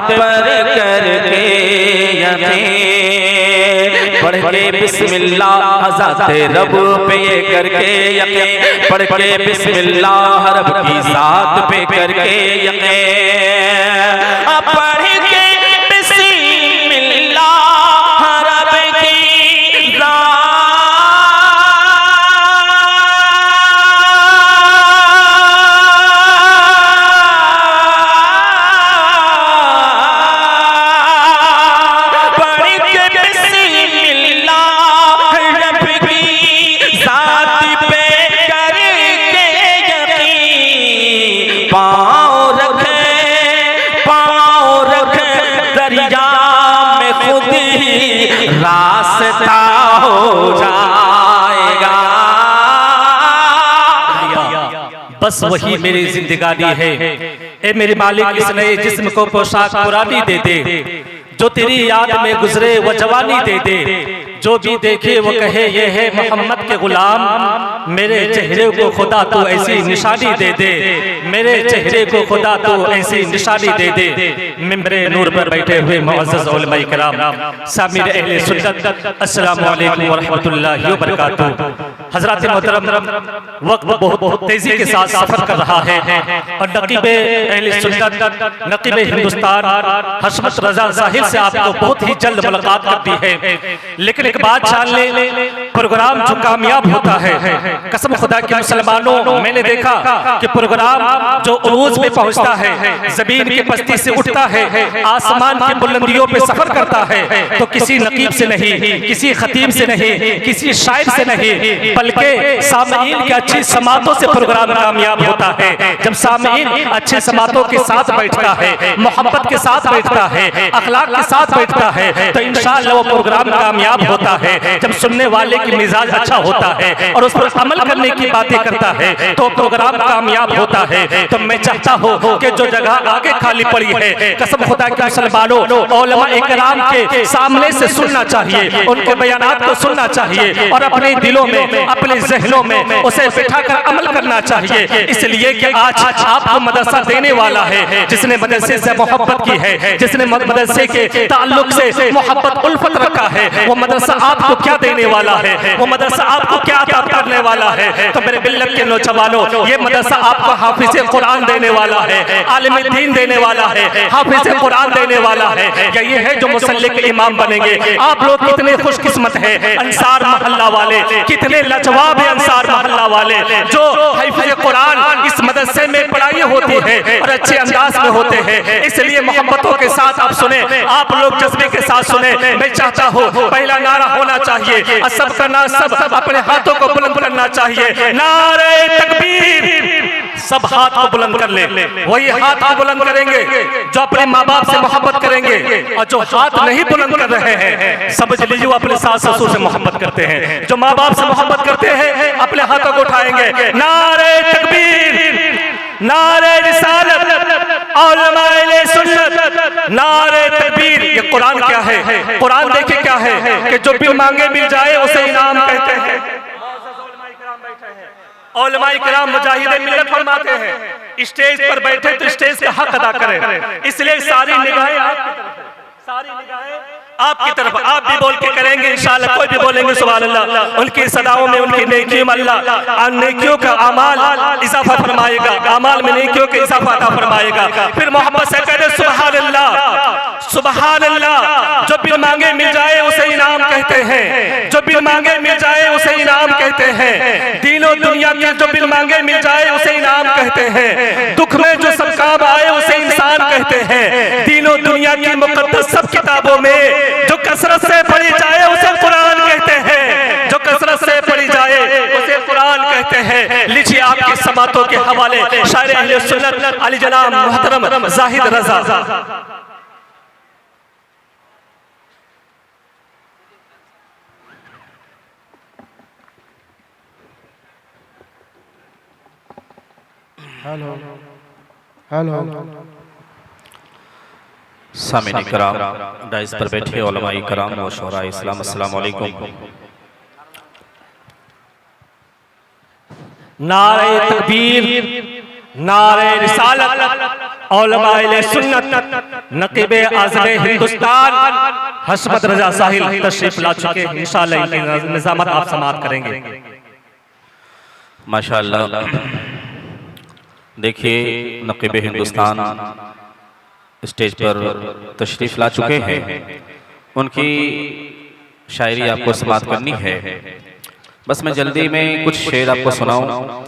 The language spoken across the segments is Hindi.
पर करके यकीन, पढ़ के बिस्मिल्लाह ज़ाते रब पे ये करके यकीन, पढ़ के बिस्मिल्लाह रब की ज़ात पे करके यकीन, पढ़ के बिस्मिल्लाह रब की रास्ता हो जाएगा। बस वही मेरी जिंदगानी है। ए मेरे मालिक, इस नए जिस्म को पोशाक पुरानी दे दे, जो तेरी याद में गुजरे वो जवानी दे दे, जो भी देखे वो कहे ये है मोहम्मद के गुलाम, मेरे चेहरे को खुदा तो ऐसी निशानी दे दे, मेरे चेहरे को खुदा तो ऐसी निशानी दे दे। मिंबरे नूर पर बैठे हुए मुअज़्ज़ज़ उलमाए किराम, सामिर अहले सुन्नत, अस्सलामु अलैकुम व रहमतुल्लाहि व बरकातहू। हज़रात मोहतरम, वक्त बहुत तेजी के साथ सफर कर रहा है और नक़ीबे अहले सुन्नत, नक़ीबे हिंदुस्तान हशमत रज़ा ज़ाहिर से आपको बहुत ही जल्द मुलाकात करती है। लेकिन एक बात जान ले, प्रोग्राम जो कामयाब होता है, कसम खुदा के मुसलमानों, मैंने देखा कि प्रोग्राम जो उरूज पे पहुंचता है, जमीन की पस्ती से उठता है, आसमान की बुलंदियों पे सफर करता है, तो किसी नकीब से नहीं, किसी खतीब से नहीं, किसी शायर से नहीं, बल्कि सामईन की अच्छी समातों से प्रोग्राम कामयाब होता है। जब सामईन अच्छे समातों के साथ बैठता है, मोहब्बत के साथ बैठता है, अखलाक के साथ बैठता है, तो इंशाअल्लाह वो प्रोग्राम कामयाब होता है। जब सुनने वाले की मिजाज अच्छा होता है और उस पर अमल करने की बातें करता है, तो प्रोग्राम कामयाब होता है। तो मैं चाहता हूँ कि जो जगह आगे खाली पड़ी है, कसम खुदा के मुसलमानों, उलमा इकराम के सामने से सुनना चाहिए, उनके बयानात को सुनना चाहिए और अपने दिलों में, अपने ज़हनों में उसे बिठाकर अमल करना चाहिए। इसलिए कि आज आपको मदरसा देने वाला है जिसने मदरसे से मोहब्बत की है, जिसने मदरसे के ताल्लुक से मोहब्बत उल्फत रखा है, वो मदरसा आपको क्या देने वाला है, वो मदरसा आपको क्या अता करने वाला है। तो मेरे बिल्लत के नौजवानों, ये मदरसा आपको हाफिज़ कुरान देने वाला है, आलिम दीन देने वाला है, हाफिज़ कुरान देने वाला है। ये है जो मुसल्ले के इमाम बनेंगे। आप लोग कितने खुशकिस्मत हैं, अंसार मोहल्ला वाले, कितने लाजवाब है अंसार मोहल्ला वाले, जो हाफिज़ कुरान इस मदरसे में पढ़ाई होती है और अच्छे अंदाज में होते हैं। इसलिए मोहब्बतों के साथ आप सुने, आप लोग जज्बे के साथ सुने। मैं चाहता हूँ पहला नारा होना चाहिए, सब करना, सब अपने हाथों को बुलंद करना चाहिए, नारे तकबीर। सब हाथ को बुलंद कर ले, वही हाथ को बुलंद करेंगे जो अपने माँ बाप से मोहब्बत करेंगे, और जो हाथ नहीं बुलंद कर रहे हैं, समझ लीजिए वो अपने सास ससुर से मोहब्बत करते हैं। जो माँ बाप से मोहब्बत करते हैं अपने हाथों को उठाएंगे, नारे तकबीर, नारे रिसालत, उलमाए सुन्नत, नारे तकबीर। ये कुरान क्या है? कुरान देखिए क्या है कि जो बिन मांगे मिल जाए उसे इनाम कहते हैं। उलमाए किराम मुजाहिदे मिल्लत फरमाते हैं, स्टेज पर बैठे तो स्टेज का हक अदा करें। इसलिए सारी निगाहें आपकी तरफ है, सारी निगाहें आपकी तरफ। आप भी बोल के करेंगे इंशाअल्लाह, कोई भी बोलेंगे सुभान अल्लाह। उनकी सदाओं में, उनकी नेकियों में अल्लाह नेकियों का अमाल इजाफा फरमाएगा, अमाल में नेकियों का इजाफा अता फरमाएगा। फिर मोहम्मद से कहते सुभान अल्लाह, सुभान अल्लाह। जो बिन मांगे मिल जाए उसे इनाम कहते हैं, जो बिन मांगे मिल जाए उसे इनाम कहते हैं। दीनों दुनिया के जो बिन मांगे मिल जाए उसे इनाम कहते हैं। दुख में जो सब काम आए उसे इंसान कहते हैं। दीनों दुनिया की मुकद्दस सब किताबों में जो कसरत से पढ़ी जाए उसे कुरान कहते हैं, जो कसरत से पढ़ी जाए उसे कुरान कहते हैं। लीजिए आपकी समातों के हवाले शायर अहले सुन्नत अली जनाब मोहतरम जाहिद रजा। हेलो हेलो सामीन इकराम, डाइस पर बैठे उलमाए किराम व शुहराए इस्लाम, अस्सलामु अलैकुम। नारे तकबीर, नारे रिसालत औलमाए सुन्नत नकीबे आज़म हिंदुस्तान हशमत रजा साहिल तशरीफ ला चुके हैं। इंशाअल्लाह इनकी निज़ामत आप समाअत करेंगे। माशाअल्लाह। देखिए नकीबे हिंदुस्तान स्टेज पर तशरीफ ला चुके हैं, उनकी शायरी आपको समाअत करनी है। बस मैं जल्दी में कुछ शेर आपको सुनाऊं,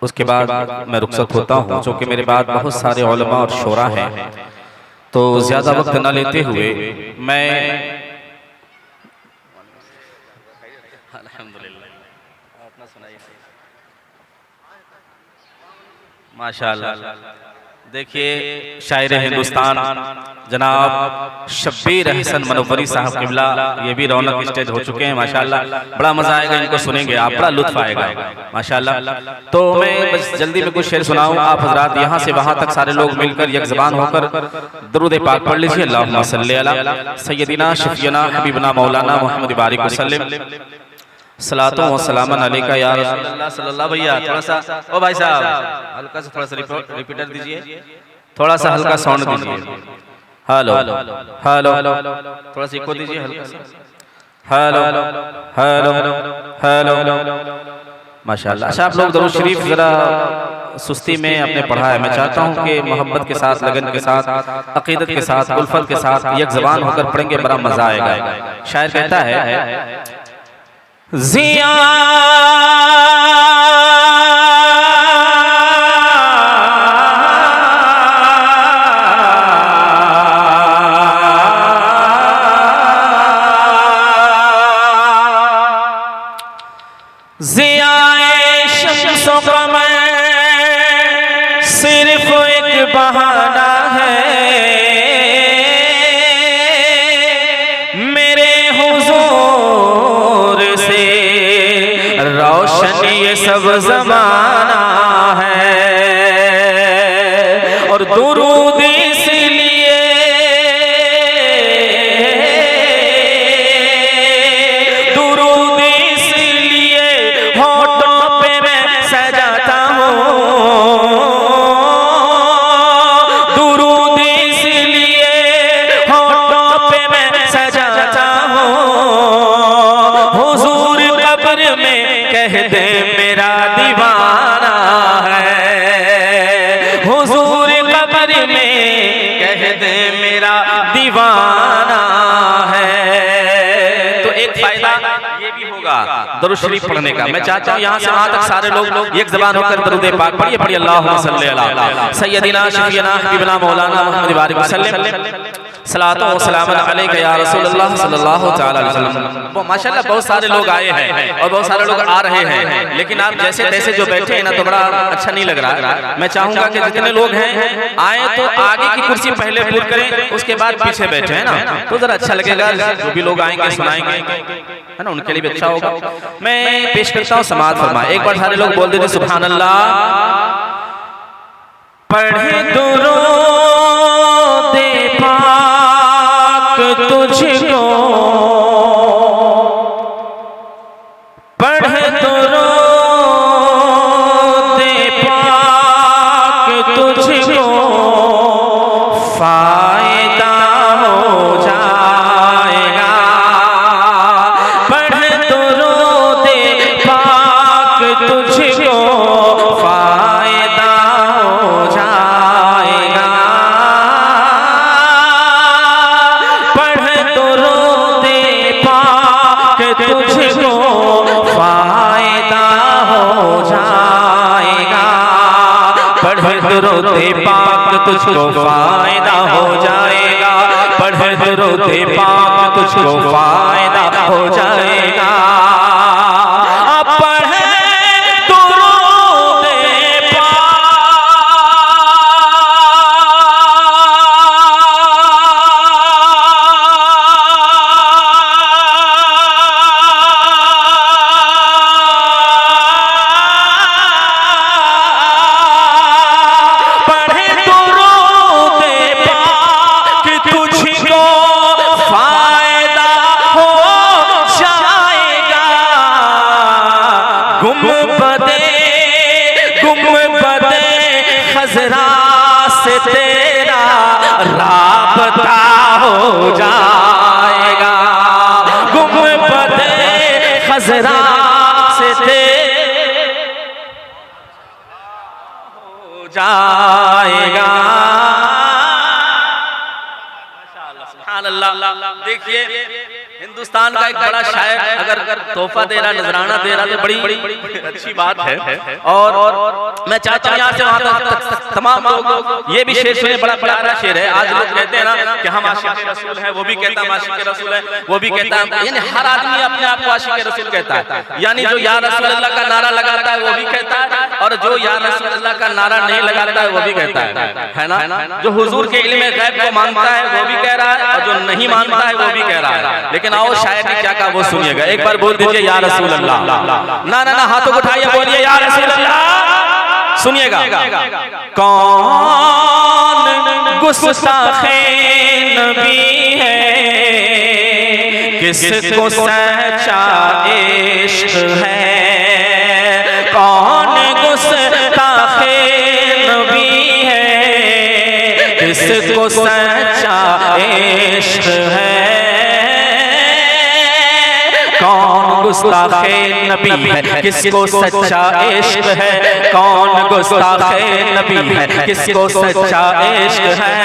उसके बाद मैं रुखसत होता हूं, क्योंकि मेरे बाद बहुत सारे उलमा और शोरा हैं, तो ज़्यादा वक्त न लेते हुए मैं माशाअल्लाह। देखिए शायर हिंदुस्तान जनाब शब्बीर अहसन मनोवरी साहब किबला, ये भी रौनक स्टेज हो चुके हैं माशाअल्लाह। बड़ा मजा आएगा इनको सुनेंगे आप, बड़ा लुत्फ आएगा माशाअल्लाह। तो मैं बस जल्दी में कुछ शेर सुनाऊं, आप हजरात यहाँ से वहाँ तक सारे लोग मिलकर एक ज़बान होकर दरूद पाक पढ़ लीजिए। अल्लाहुम्मा सल्ली अला सय्यदिना शफीना हबीबना मौलाना मोहम्मद बारिक वसल्लम सलातो व सलामन अलैका या रसूलल्लाह सल्लल्लाहु। भैया थोड़ा सा, ओ भाई साहब हल्का सा थोड़ा सा रिपीटर दीजिए, थोड़ा सा हल्का साउंड दीजिए। हेलो हेलो, थोड़ा सा इको दीजिए हल्का सा। हेलो हेलो हेलो माशाअल्लाह। अच्छा आप लोग दरूद शरीफ जरा सुस्ती में आपने पढ़ा है, मैं चाहता हूँ कि मोहब्बत के साथ, लगन के साथ, अकीदत के साथ, उल्फत के साथ एक ज़बान होकर पढ़ेंगे, बड़ा मजा आएगा। शायर कहता है जिया जियाए शम्स व कमर सिर्फ एक बहाना है, मेरे हुजूर से रोशन ये सब ज़माना है। और दुरूद इसलिए दुरूद इसलिए होठों पे मैं सजाता हूँ, दुरूद इसलिए होठों पे मैं सजाता हूँ। हुजूर कब्र में कह दे मेरा दीवाना है, हुजूर कब्र में कह दे मेरा दीवाना है। तो एक फायदा ये भी होगा दरूद शरीफ पढ़ने का। मैं चाहता हूँ यहाँ से वहाँ तक सारे लोग एक ज़बान होकर दरूद पाक पढ़िए पढ़िए। अल्लाहुम्मा सल्ली अला सय्यदिना शफीना हबीबना मौलाना मोहम्मद बारिक वसल्लम सलातो व सलाम अलैका या रसूलल्लाह सल्लल्लाहु तआला अलैहि वसल्लम। वो माशाअल्लाह बहुत सारे लोग आए हैं और बहुत सारे लोग आ रहे हैं, लेकिन आप जैसे तैसे जो बैठे हैं ना तो बड़ा अच्छा नहीं लग रहा। मैं चाहूंगा कि जितने लोग हैं आए तो आगे की कुर्सी पहले पूरी करें, उसके बाद पीछे बैठे हैं ना तो जरा अच्छा लगेगा। जो भी लोग आएंगे सुनाएंगे है ना, उनके लिए भी अच्छा होगा। मैं पेश करता हूँ समाअत फरमाए। एक बार सारे लोग बोल देते सुभान अल्लाह। पढ़े दुरूद पाक तुझको, पढ़े दुरूद पाक तुझको फायदा हो जाएगा। पढ़े दुरूद पाक तुझको फायदा हो जाएगा। पढ़े दुरूद पाक तुझको फायदा हो जाएगा। पढ़े दुरूद पाक तुझको फायदा हो जाएगा। पढ़े दुरूद पाक तुझको फायदा हो जाएगा। अब पढ़े दुरूद फायदा हो जाएगा। खजरा से तेरा राबता हो जाएगा, गुंबदे खजरा से हो जाएगा। देखिए हिंदुस्तान का एक बड़ा शायर अगर तोहफा दे रहा, नजराना दे रहा तो बड़ी अच्छी बात है। और मैं चाहता हूँ यहाँ से वहाँ तक तमाम लोग ये भी शेर सुने, बड़ा प्यारा शेर है। आज लोग कहते हैं ना कि हम आशिक रसूल हैं, वो भी कहता है आशिक रसूल है, वो भी कहता है, यानी हर आदमी अपने आप को आशिक रसूल कहता है। यानी जो या रसूल अल्लाह का नारा लगाता है वो भी कहता है, और जो या रसूल अल्लाह का नारा नहीं लगाता है वो भी कहता है ना। जो हुजूर के इल्म गैब को मानता है वो भी कह रहा है, और जो नहीं मानता है वो भी कह रहा है। लेकिन आओ शायर ने क्या कहा वो सुनिएगा। एक बार बोल दीजिए या रसूल अल्लाह। ना ना ना, हाथों को उठाइए, बोलिए या रसूल अल्लाह। सुनिएगा, कौन गुस्ताखे नबी है, किसको सच्चा इश्क है, कौन गुस्ताखे नबी है, किसको सच्चा इश्क है, कौन गुस्ताखे नबी है, किसको सच्चा इश्क है, कौन गुस्ताखे नबी है, किसको सच्चा इश्क है,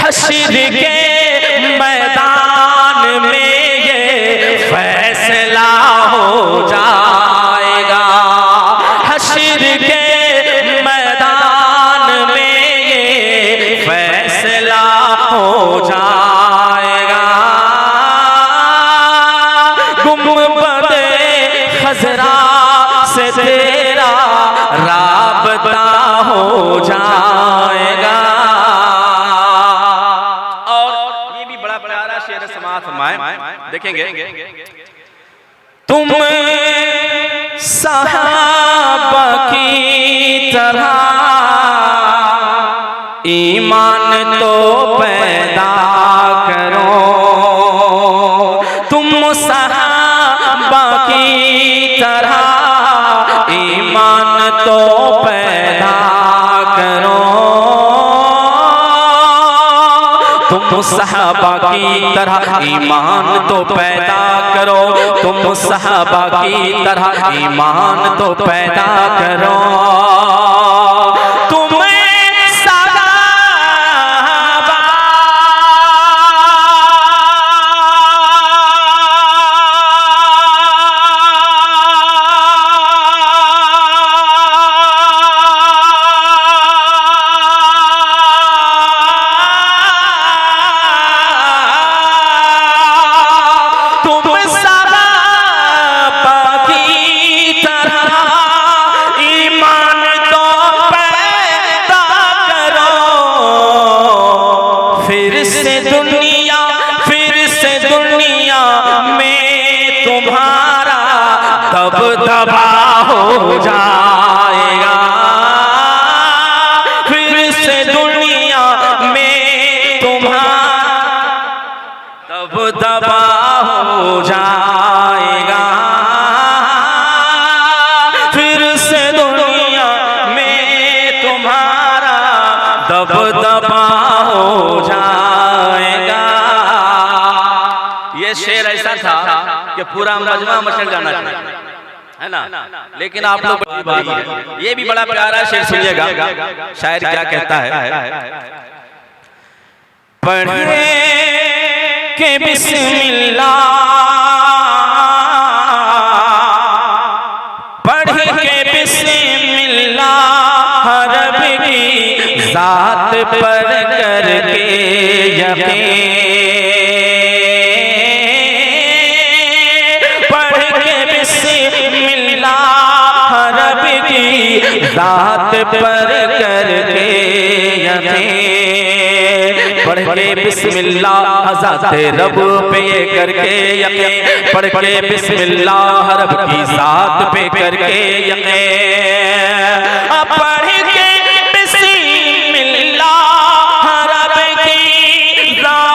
हश्र के मैदान में ये फैसला हो जाएगा, हश्र के मैदान में ये फैसला हो जाएगा, गुंबदे खजरा से तेरा राबता हो जाएगा। देखेंगे तुम सहाबा की तरह ईमान तो पैदा करो, तुम सहाबा की तरह ईमान तो पैदा करो, तुम सहाबा की तरह ईमान तो पैदा करो, तुम सहाबा की तरह ईमान तो पैदा करो, दबदबा हो जाएगा, फिर से दुनिया में तुम्हारा दबदबा हो जाएगा, फिर से दुनिया में तुम्हारा दबदबा हो जाएगा। ये शेर ऐसा था कि पूरा मजमा मचल जाना चाहिए, है ना। लेकिन आप लोग ये भी बड़ा प्यारा शेर सुनिएगा, शायर क्या कहता है। पढ़े के बिस्मिल्लाह, पढ़ के बिस्मिल्लाह रब की जात पर करके यकीन, पढ़ के बिस्मिल्लाह पर करके यकीन, पढ़ के बिस्मिल्लाह ज़ाते रब पे ये करके यकीन, पढ़ के बिस्मिल्लाह रब की ज़ात पे करके यकीन, पढ़ के बिस्मिल्लाह रब की ज़ात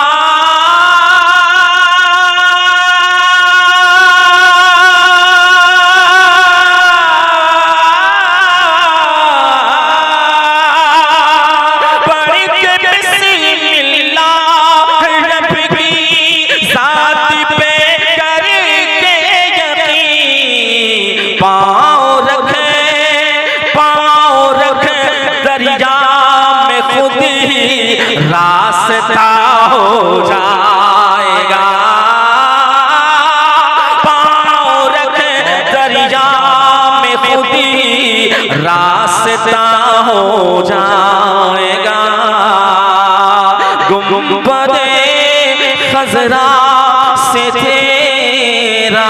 रास्ता हो जाएगा, पाँव रख दरिया में खुद ही रास्ता हो जाएगा। गुंबदे खज़रा से तेरा